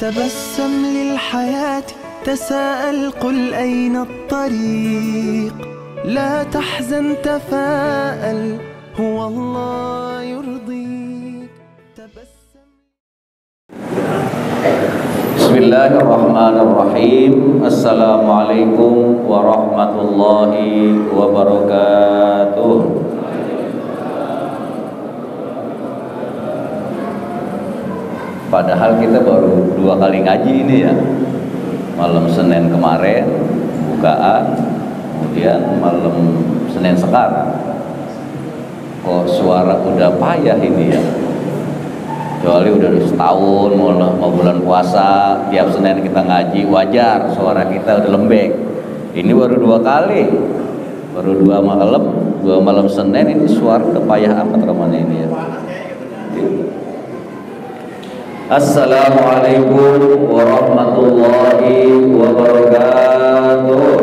تبسم للحياة تساءل قل أين الطريق لا تحزن تفاءل هو الله يرضيك تبسم. بسم الله الرحمن الرحيم. Assalamualaikum warahmatullahi wabarakatuh. Padahal kita baru 2 kali ngaji ini ya. Malam Senin kemarin bukaan, kemudian malam Senin sekarang. Kok suara udah payah ini ya. Kecuali udah setahun mau bulan puasa, tiap Senin kita ngaji, wajar suara kita udah lembek. Ini baru 2 kali, baru 2 malam Senin ini suara udah payah amat Ramana ini ya. Assalamualaikum warahmatullahi wabarakatuh.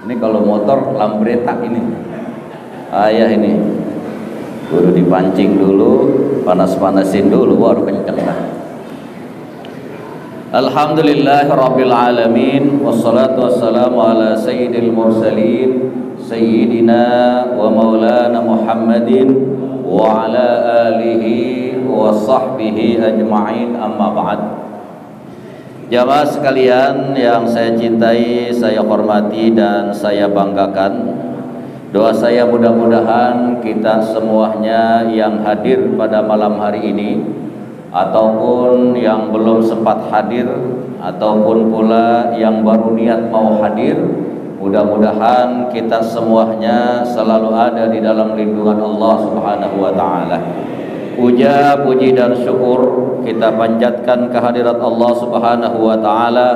Ini kalau motor lambretak ini. Ayah ini baru dipancing dulu, panas-panasin dulu, baru kenceng lah. Alhamdulillahirabbil alamin, wassalatu wassalamu ala sayyidil mursalin sayyidina wa maulana Muhammadin wa ala alihi wa sahbihi ajma'in, amma ba'd. Jamaah sekalian yang saya cintai, saya hormati dan saya banggakan, doa saya mudah-mudahan kita semuanya yang hadir pada malam hari ini ataupun yang belum sempat hadir ataupun pula yang baru niat mau hadir, mudah-mudahan kita semuanya selalu ada di dalam lindungan Allah Subhanahu wa taala. Puja, puji dan syukur kita panjatkan kehadirat Allah Subhanahu wa taala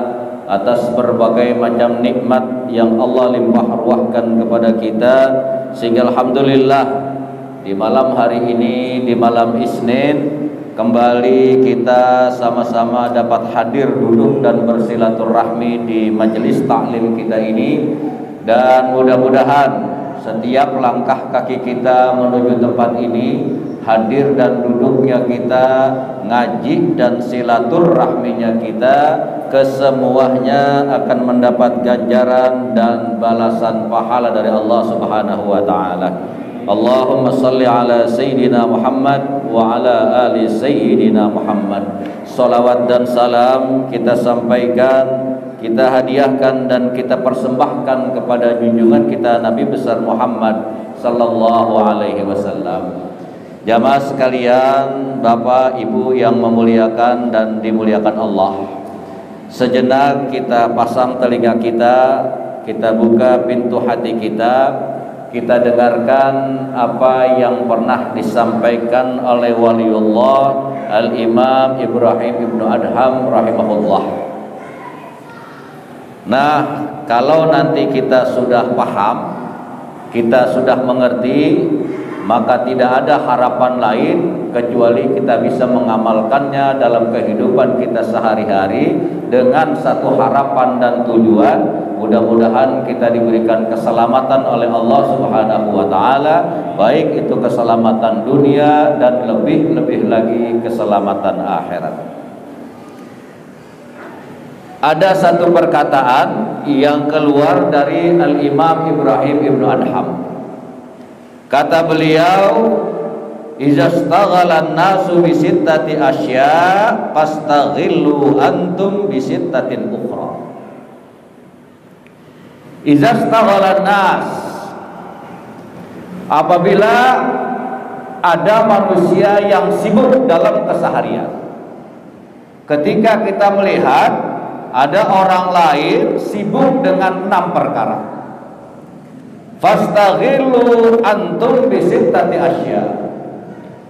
atas berbagai macam nikmat yang Allah limpah ruahkan kepada kita, sehingga alhamdulillah di malam hari ini, di malam Isnin, kembali kita sama-sama dapat hadir, duduk dan bersilaturahmi di majelis taklim kita ini. Dan mudah-mudahan setiap langkah kaki kita menuju tempat ini, hadir dan duduknya kita, ngaji dan silaturahminya kita, kesemuanya akan mendapat ganjaran dan balasan pahala dari Allah Subhanahu wa taala. Allahumma salli ala Sayyidina Muhammad wa ala ali Sayyidina Muhammad. Salawat dan salam kita sampaikan, kita hadiahkan dan kita persembahkan kepada junjungan kita Nabi besar Muhammad sallallahu alaihi wasallam. Jamaah sekalian, Bapak Ibu yang memuliakan dan dimuliakan Allah, sejenak kita pasang telinga kita buka pintu hati kita dengarkan apa yang pernah disampaikan oleh waliullah Al-Imam Ibrahim Ibnu Adham rahimahullah. Nah, kalau nanti kita sudah paham, kita sudah mengerti, maka tidak ada harapan lain kecuali kita bisa mengamalkannya dalam kehidupan kita sehari-hari dengan satu harapan dan tujuan. Mudah-mudahan kita diberikan keselamatan oleh Allah Subhanahu wa taala, baik itu keselamatan dunia dan lebih-lebih lagi keselamatan akhirat. Ada satu perkataan yang keluar dari Al-Imam Ibrahim Ibnu Adham. Kata beliau, "Iza staghalan nasu bi sittati asya fastaghillu antum bi sittatin ukhra." Iza staghalan nas, apabila ada manusia yang sibuk dalam keseharian. Ketika kita melihat ada orang lain sibuk dengan 6 perkara, fastaghillu antum bi sittati asya,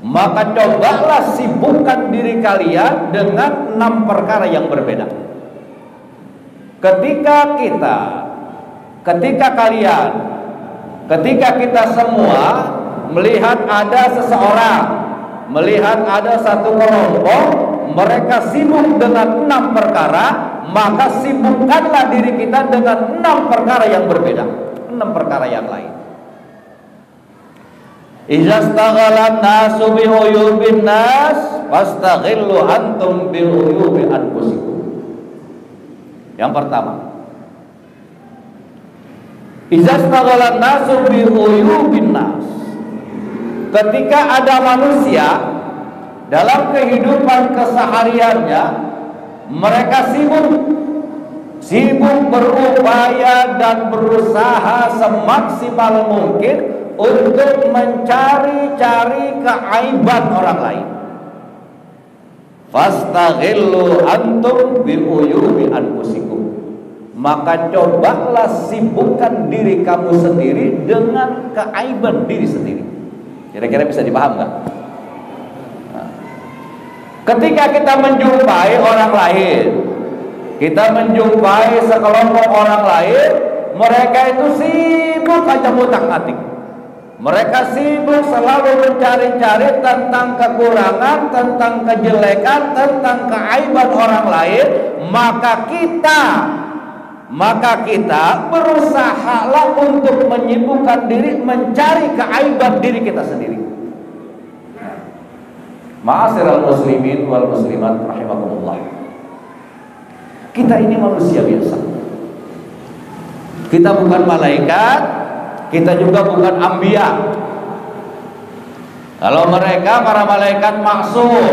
maka cobalah sibukkan diri kalian dengan 6 perkara yang berbeda. Ketika kita semua melihat ada seseorang, melihat ada satu kelompok, mereka sibuk dengan 6 perkara, maka sibukkanlah diri kita dengan 6 perkara yang berbeda, 6 perkara yang lain. Idza staghalan nasu bi uyubin nas fastaghillu antum bi uyubi anfusikum. Yang pertama, idza staghalan nasu bi uyubin nas. Ketika ada manusia dalam kehidupan kesehariannya, mereka sibuk berupaya dan berusaha semaksimal mungkin untuk mencari-cari keaiban orang lain. Fastaghillu antum bi uyubi anfusikum. Maka cobalah sibukkan diri kamu sendiri dengan keaiban diri sendiri. Kira-kira bisa dipaham nggak? Nah, ketika kita menjumpai orang lain, kita menjumpai sekelompok orang lain, mereka itu sibuk aja ngutak-ngatik. Mereka sibuk selalu mencari-cari tentang kekurangan, tentang kejelekan, tentang keaiban orang lain. Maka kita berusahalah untuk menyibukkan diri mencari keaiban diri kita sendiri. Ma'asyiral muslimin wal muslimat rahimakumullah. Kita ini manusia biasa. Kita bukan malaikat, kita juga bukan anbiya. Kalau mereka para malaikat maksum,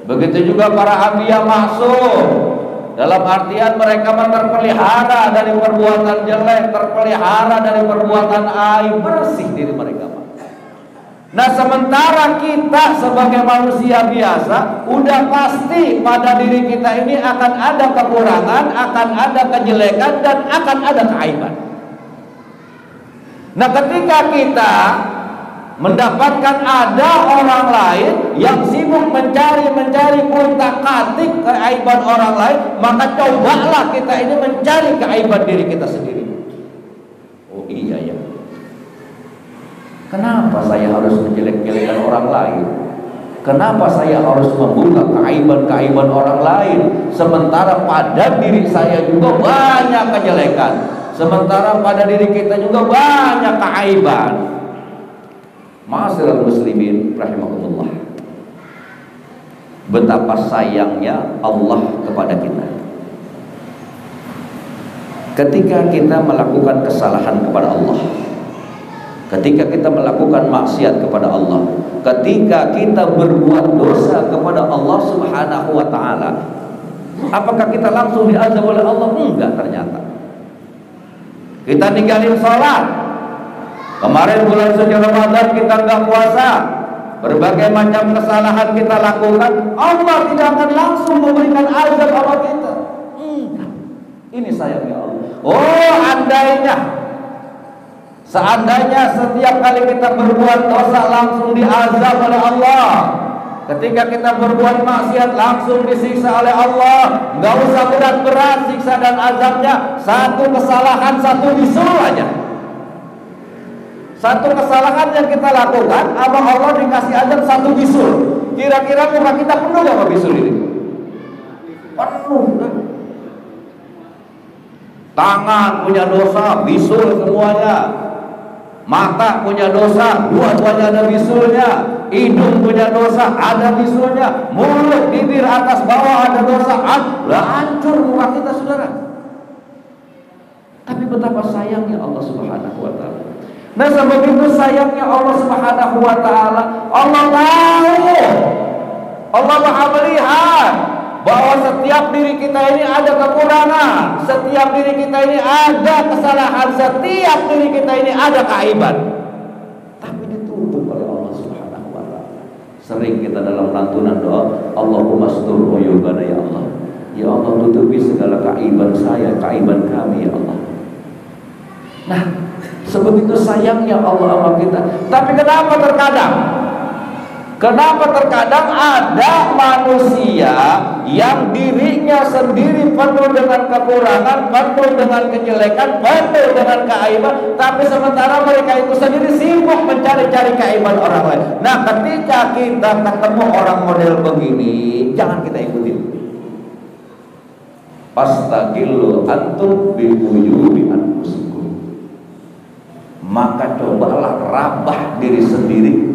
begitu juga para anbiya maksum. Dalam artian mereka terpelihara dari perbuatan jelek, terpelihara dari perbuatan aib, bersih diri mereka. Nah, sementara kita sebagai manusia biasa, udah pasti pada diri kita ini akan ada kekurangan, akan ada kejelekan, dan akan ada keaiban. Nah, ketika kita mendapatkan ada orang lain yang sibuk mencari kuntak-katik keaiban orang lain, maka cobalah kita ini mencari keaiban diri kita sendiri. Oh iya ya, kenapa saya harus menjelek-jelekan orang lain? Kenapa saya harus membuka keaiban-keaiban orang lain, sementara pada diri saya juga banyak kejelekan, sementara pada diri kita juga banyak keaiban? Ma'asyiral muslimin rahimakumullah. Betapa sayangnya Allah kepada kita. Ketika kita melakukan kesalahan kepada Allah, ketika kita melakukan maksiat kepada Allah, ketika kita berbuat dosa kepada Allah Subhanahu wa taala, apakah kita langsung diazab oleh Allah? Enggak, ternyata. Kita ninggalin sholat. Kemarin bulan suci Ramadan kita enggak puasa, berbagai macam kesalahan kita lakukan, Allah tidak akan langsung memberikan azab kepada kita. Ini sayangnya Allah. Oh, seandainya setiap kali kita berbuat dosa langsung diazab oleh Allah, ketika kita berbuat maksiat langsung disiksa oleh Allah, enggak usah berat-berat siksa dan azabnya, satu kesalahan satu bisul aja. Satu kesalahan yang kita lakukan, sama Allah dikasih azab satu bisul. Kira-kira muka kita penuh gak sama bisul ini? Penuh. Tangan punya dosa, bisul semuanya. Mata punya dosa, dua-duanya ada bisulnya. Hidung punya dosa, ada bisulnya. Mulut, bibir, atas bawah ada dosa, hancur muka kita, saudara. Tapi betapa sayangnya Allah Subhanahu wa taala. Nah, sebegitu sayangnya Allah Subhanahu wa taala, Allah tahu, Allah Maha melihat bahwa setiap diri kita ini ada kekurangan, setiap diri kita ini ada kesalahan, setiap diri kita ini ada keaiban. Tapi ditutup oleh Allah Subhanahu wa taala. Sering kita dalam lantunan doa, Allahumma astur uyubana ya Allah. Ya Allah, tutupi segala keaiban saya, keaiban kami ya Allah. Nah, sebegitu sayangnya Allah sama kita. Tapi kenapa terkadang ada manusia yang dirinya sendiri penuh dengan kekurangan, penuh dengan kejelekan, penuh dengan keaiban, tapi sementara mereka itu sendiri sibuk mencari-cari keaiban orang lain. Nah, ketika kita ketemu orang model begini, jangan kita ikuti. Fastaghillu antum bi uyubi anfusikum. maka cobalah rabah diri sendiri,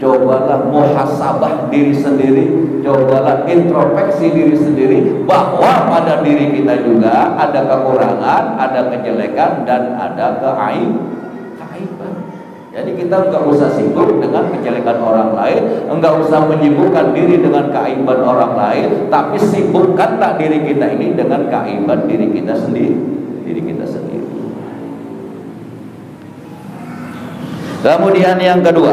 cobalah muhasabah diri sendiri, cobalah introspeksi diri sendiri, bahwa pada diri kita juga ada kekurangan, ada kejelekan, dan ada keaiban. Jadi kita enggak usah sibuk dengan kejelekan orang lain, enggak usah menyibukkan diri dengan keaiban orang lain, tapi sibukkanlah diri kita ini dengan keaiban diri kita sendiri. Kemudian yang kedua,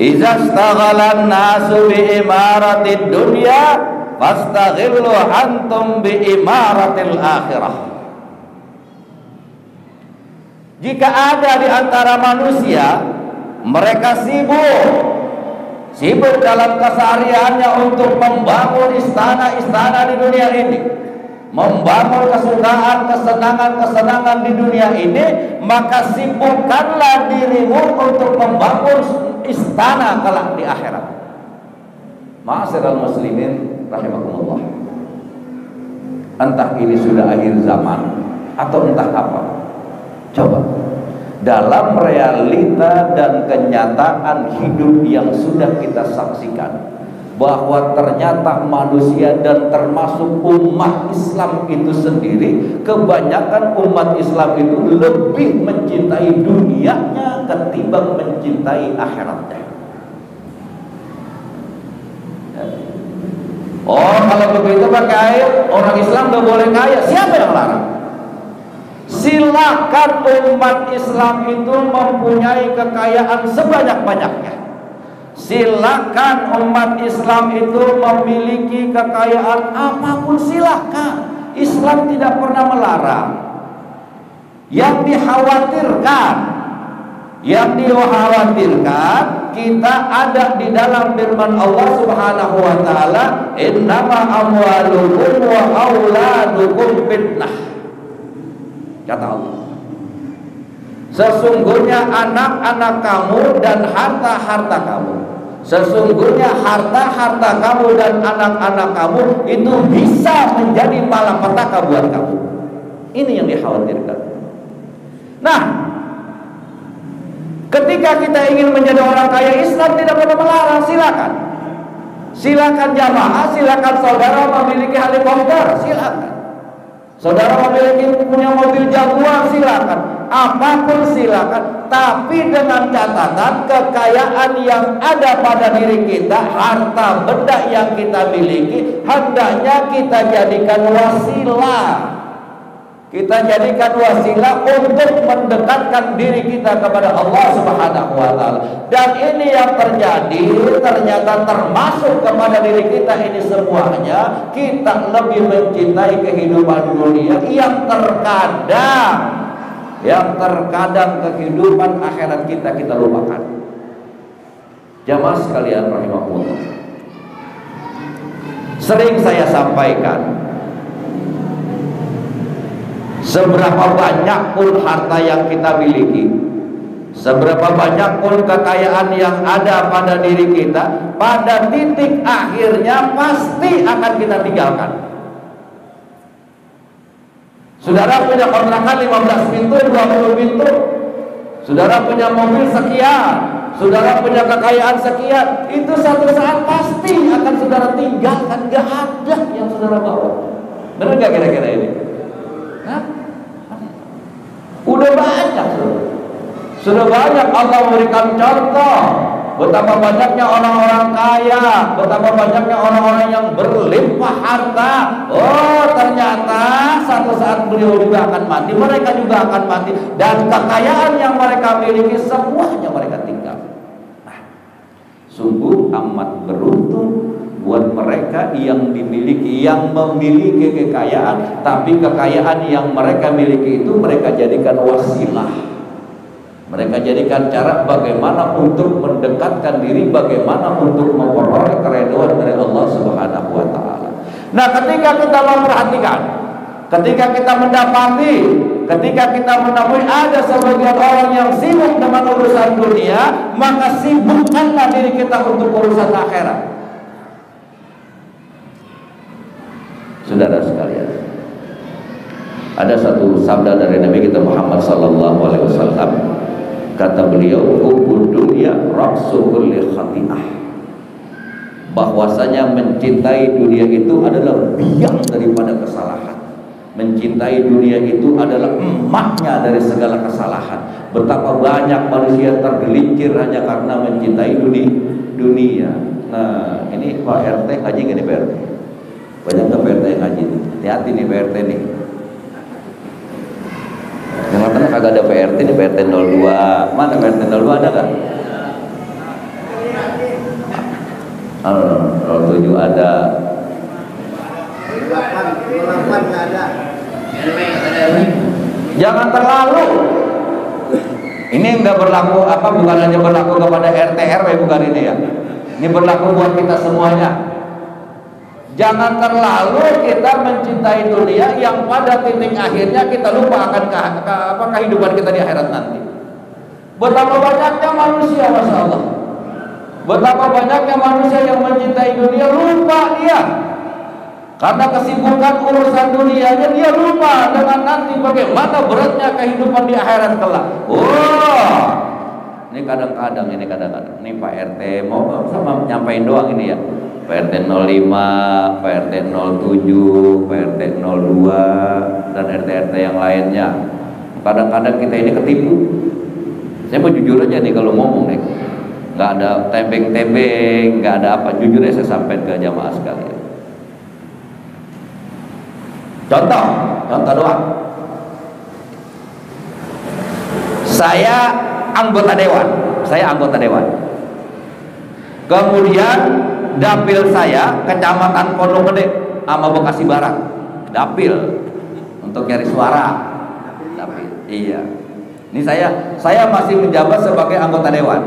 iza staghalan nasu bi imaratid dunya fastaghillu antum bi imaratil akhirah. Jika ada di antara manusia mereka sibuk dalam kesehariannya untuk membangun istana-istana di dunia ini, membangun kesenangan di dunia ini, maka sibukkanlah dirimu untuk membangun istana kelak di akhirat. Ma'asyiral muslimin rahimakumullah. Entah ini sudah akhir zaman atau entah apa, coba dalam realita dan kenyataan hidup yang sudah kita saksikan, bahwa ternyata manusia dan termasuk umat Islam itu sendiri, kebanyakan umat Islam itu lebih mencintai dunianya ketimbang mencintai akhiratnya. Oh, kalau begitu pakai air, orang Islam gak boleh kaya. Siapa yang larang? Silakan umat Islam itu mempunyai kekayaan sebanyak-banyaknya. Silakan umat Islam itu memiliki kekayaan apapun, silakan. Islam tidak pernah melarang. Yang dikhawatirkan kita ada di dalam firman Allah Subhanahu wa taala, innama amwalukum wa auladukum fitnah. Kata Allah, sesungguhnya anak-anak kamu dan harta-harta kamu, sesungguhnya harta-harta kamu dan anak-anak kamu itu bisa menjadi malapetaka buat kamu. Ini yang dikhawatirkan. Nah, ketika kita ingin menjadi orang kaya, Islam tidak pernah melarang. Silakan jamaah, silakan saudara memiliki helikopter, silakan. Saudara punya mobil Jaguar, silakan. Apapun silakan, tapi dengan catatan kekayaan yang ada pada diri kita, harta benda yang kita miliki, hendaknya kita jadikan wasilah. Kita jadikan wasilah untuk mendekatkan diri kita kepada Allah Subhanahu wa taala. Dan ini yang terjadi, ternyata termasuk kepada diri kita ini semuanya, kita lebih mencintai kehidupan dunia yang terkadang kehidupan akhirat kita lupakan. Jamaah sekalian rahimahullah, sering saya sampaikan, seberapa banyak pun harta yang kita miliki, seberapa banyak pun kekayaan yang ada pada diri kita, pada titik akhirnya pasti akan kita tinggalkan. Saudara punya kontrakan 15 pintu, 20 pintu, saudara punya mobil sekian, saudara punya kekayaan sekian, itu satu saat pasti akan saudara tinggalkan. Gak ada yang saudara bawa. Benar gak kira-kira ini? Hah? Udah banyak, sudah banyak Allah memberikan contoh betapa banyaknya orang-orang kaya, betapa banyaknya orang-orang yang berlimpah harta. Oh, ternyata satu saat beliau juga akan mati, mereka juga akan mati, dan kekayaan yang mereka miliki semuanya mereka tinggal. Nah, sungguh amat beruntung buat mereka yang memiliki kekayaan, tapi kekayaan yang mereka miliki itu mereka jadikan wasilah. Mereka jadikan cara bagaimana untuk mendekatkan diri, bagaimana untuk memperoleh keridhaan dari Allah Subhanahu wa taala. Nah, ketika kita memperhatikan, ketika kita mendapati, ketika kita menemui ada sebagian orang yang sibuk dengan urusan dunia, maka sibukkanlah diri kita untuk urusan akhirat. Saudara sekalian, Ada satu sabda dari Nabi kita Muhammad sallallahu alaihi wasallam. Kata beliau, "Hubbud dunya ra'su kulli khati'ah." Bahwasanya mencintai dunia itu adalah biang daripada kesalahan. Mencintai dunia itu adalah emaknya dari segala kesalahan. Betapa banyak manusia tergelincir hanya karena mencintai dunia. Nah, ini Pak RT ngaji nggak nih Pak RT? Banyak nggak Pak RT yang ngaji? Hati-hati nih Pak RT nih. Yang katanya kagak ada Pak RT nih, Pak RT 02. Mana Pak RT 02 ada nggak? 07 ada. 28 nggak ada. Jangan terlalu. Ini nggak berlaku bukan hanya berlaku kepada RT RW, bukan ini ya. Ini berlaku buat kita semuanya. Jangan terlalu kita mencintai dunia yang pada titik akhirnya kita lupa akan kehidupan kita di akhirat nanti. Betapa banyaknya manusia, masya Allah. Betapa banyaknya manusia yang mencintai dunia, lupa dia. Karena kesibukan urusan dunianya, dia lupa dengan nanti bagaimana beratnya kehidupan di akhirat kelak. Ini kadang-kadang, ini Pak RT mau sama nyampain doang ini ya. Pak RT 05, Pak RT 07, Pak RT 02 dan RT-RT yang lainnya. Kadang-kadang kita ini ketipu. Saya mau jujur aja nih kalau ngomong nih, nggak ada tebeng-tebeng, nggak ada apa. Jujur ya saya sampaikan ke jamaah sekalian. Contoh doang. Saya anggota dewan. Kemudian dapil saya Kecamatan Pondok Gede sama Bekasi Barat. Dapil untuk nyari suara. Dapil. Iya. Ini saya masih menjabat sebagai anggota dewan.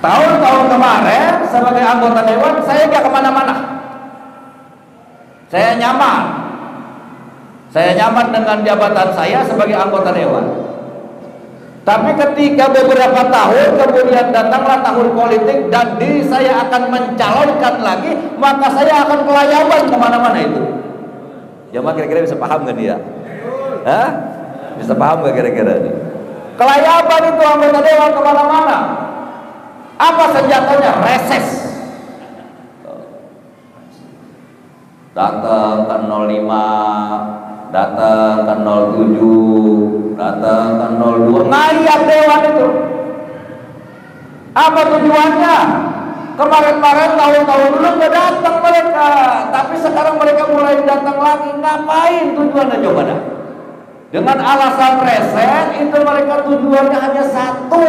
Tahun-tahun kemarin sebagai anggota dewan saya gak kemana-mana. Saya nyaman dengan jabatan saya sebagai anggota dewan. Tapi ketika beberapa tahun kemudian datanglah tahun politik dan diri saya akan mencalonkan lagi, maka saya akan kelayaban kemana-mana itu. Jamaah kira-kira bisa paham gak dia? Hah? Bisa paham gak kira-kira nih? Kelayaban itu anggota dewan kemana-mana. Apa senjatanya? Reses. Datang ke 05, datang ke 07, datang ke 02, ngayap dewan itu. Apa tujuannya? Kemarin-kemarin tahun-tahun dulu nggak datang mereka, tapi sekarang mereka mulai datang lagi. Ngapain tujuannya coba dah? Dengan alasan reses itu mereka tujuannya hanya satu.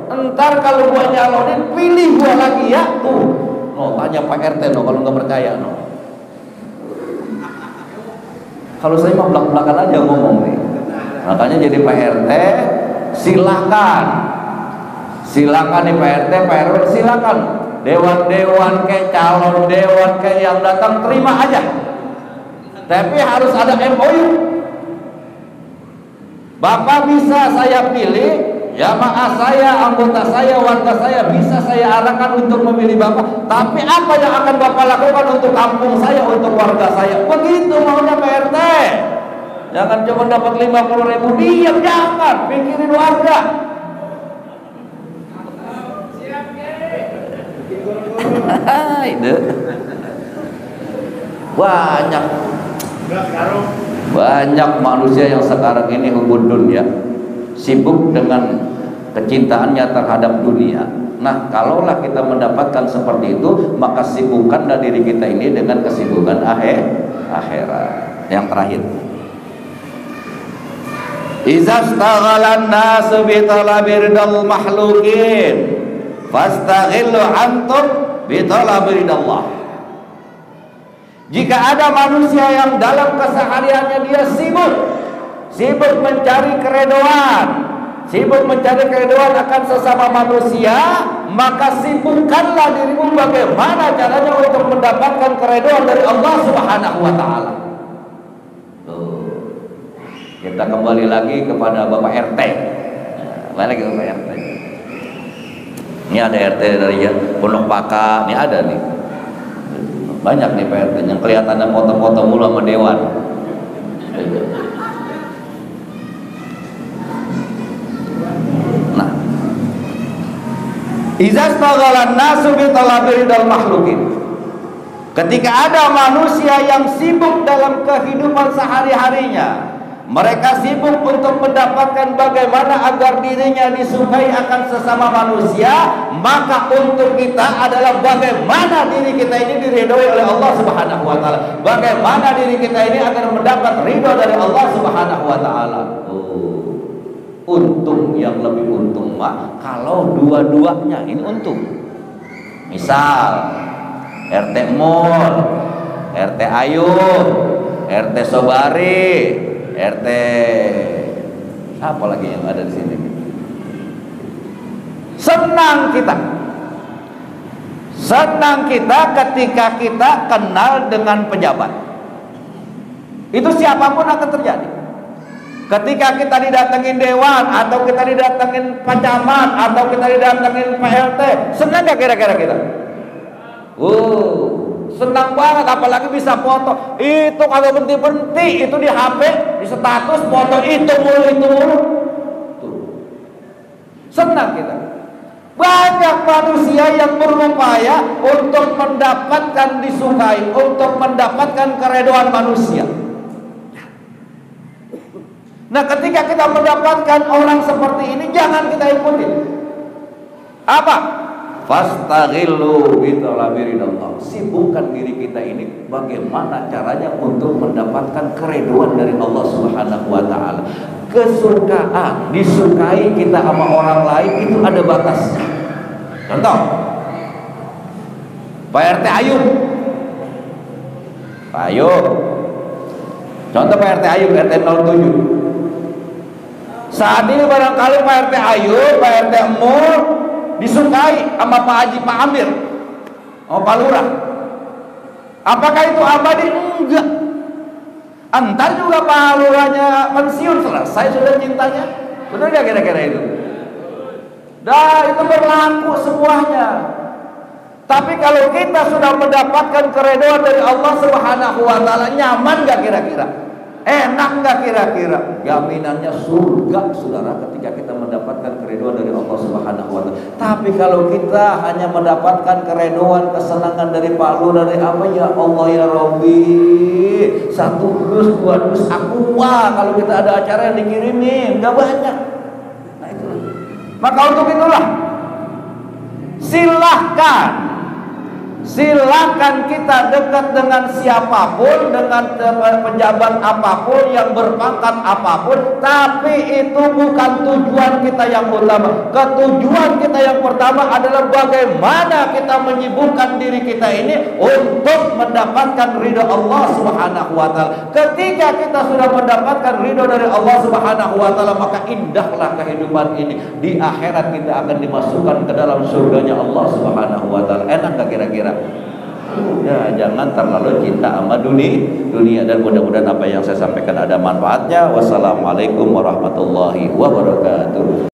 Entar kalau gua nyalonin pilih gua lagi ya tuh. Tanya Pak RT kalau nggak percaya Kalau saya mah belak-belakan aja ngomong nih. Makanya jadi Pak RT silakan nih Pak RT, Pak RW silakan. Dewan-dewan kayak calon dewan kayak yang datang terima aja. Tapi harus ada MOU. Bapak bisa saya pilih, jamaah saya, anggota saya, warga saya bisa saya arahkan untuk memilih Bapak. Tapi apa yang akan Bapak lakukan untuk kampung saya, untuk warga saya? Begitu maunya Pak RT. Jangan cuma dapat 50.000 diam, jangan pikirin warga. Itu banyak manusia yang sekarang ini hubudun ya, sibuk dengan kecintaannya terhadap dunia. Nah, kalaulah kita mendapatkan seperti itu, maka sibukkanlah diri kita ini dengan kesibukan akhirat. Yang terakhir, iza staghalan nasu bi talabi ridal makhluqin fastaghillu antum bi talabi ridallah. Jika ada manusia yang dalam kesehariannya dia sibuk mencari keredoan akan sesama manusia, maka sibukkanlah dirimu bagaimana caranya untuk mendapatkan keredoan dari Allah Subhanahu wa taala. Kita kembali lagi kepada Bapak RT. Kembali lagi ke Bapak RT. Ini ada RT dari Pondok Paka, ini ada nih. Banyak nih Pak RT yang kelihatannya foto-foto mulu sama dewan. Nah, iza staghalan nasu bi talabi ridal makhlukin. Ketika ada manusia yang sibuk dalam kehidupan sehari-harinya, mereka sibuk untuk mendapatkan bagaimana agar dirinya disukai akan sesama manusia, maka untuk kita adalah bagaimana diri kita ini diridhoi oleh Allah Subhanahu wa taala. Bagaimana diri kita ini agar mendapat ridho dari Allah Subhanahu wa taala. Untung yang lebih untung mah kalau dua-duanya ini untung. Misal RT Mul, RT Ayu, RT Sobari, RT apa lagi yang ada di sini? Senang kita ketika kita kenal dengan pejabat. Itu siapapun akan terjadi. Ketika kita didatengin dewan, atau kita didatengin Pak Camat, atau kita didatengin Pak RT, senang gak kira-kira kita? Senang banget, apalagi bisa foto. Itu kalau berhenti-berhenti, itu di HP, di status foto itu mulu. Senang kita. Banyak manusia yang berupaya untuk mendapatkan disukai, untuk mendapatkan keredoan manusia. Nah, ketika kita mendapatkan orang seperti ini, jangan kita ikuti. Apa? Fastaghillu bi talabi ridallah. Sibukkan diri kita ini bagaimana caranya untuk mendapatkan keridhaan dari Allah Subhanahu wa taala. Kesukaan, disukai kita sama orang lain itu ada batasnya. Contoh, Pak RT Ayub. Pak Ayub. Contoh Pak RT Ayub, RT 07. Saat ini barangkali Pak RT Ayub, Pak RT Mul disukai sama Pak Haji Pak Amir, sama Pak Lurah. Apakah itu abadi? Enggak. Antar juga Pak Lurahnya pensiun, selesai sudah cintanya. Benar gak kira-kira itu? Dah, itu berlaku semuanya. Tapi kalau kita sudah mendapatkan keridhaan dari Allah Subhanahu wa taala, nyaman gak kira-kira? Enak gak kira-kira? Jaminannya surga, saudara, ketika kita mendapatkan keridhaan dari Allah Subhanahu wa taala. Tapi kalau kita hanya mendapatkan keridhaan, kesenangan dari Pak Lurah, dari apa, ya Allah ya Rabbi, 1 dus 2 dus aqua, kalau kita ada acara yang dikirimin, gak banyak. Nah itulah. Maka untuk itulah, silakan kita dekat dengan siapapun, dengan pejabat apapun, yang berpangkat apapun, tapi itu bukan tujuan kita yang utama. Ketujuan kita yang pertama adalah bagaimana kita menyibukkan diri kita ini untuk mendapatkan ridha Allah Subhanahu wa taala. Ketika kita sudah mendapatkan ridha dari Allah Subhanahu wa taala, maka indahlah kehidupan ini. Di akhirat kita akan dimasukkan ke dalam surganya Allah Subhanahu wa taala. Enak gak kira-kira? Ya, jangan terlalu cinta sama dunia. Dan mudah-mudahan apa yang saya sampaikan ada manfaatnya. Wassalamualaikum warahmatullahi wabarakatuh.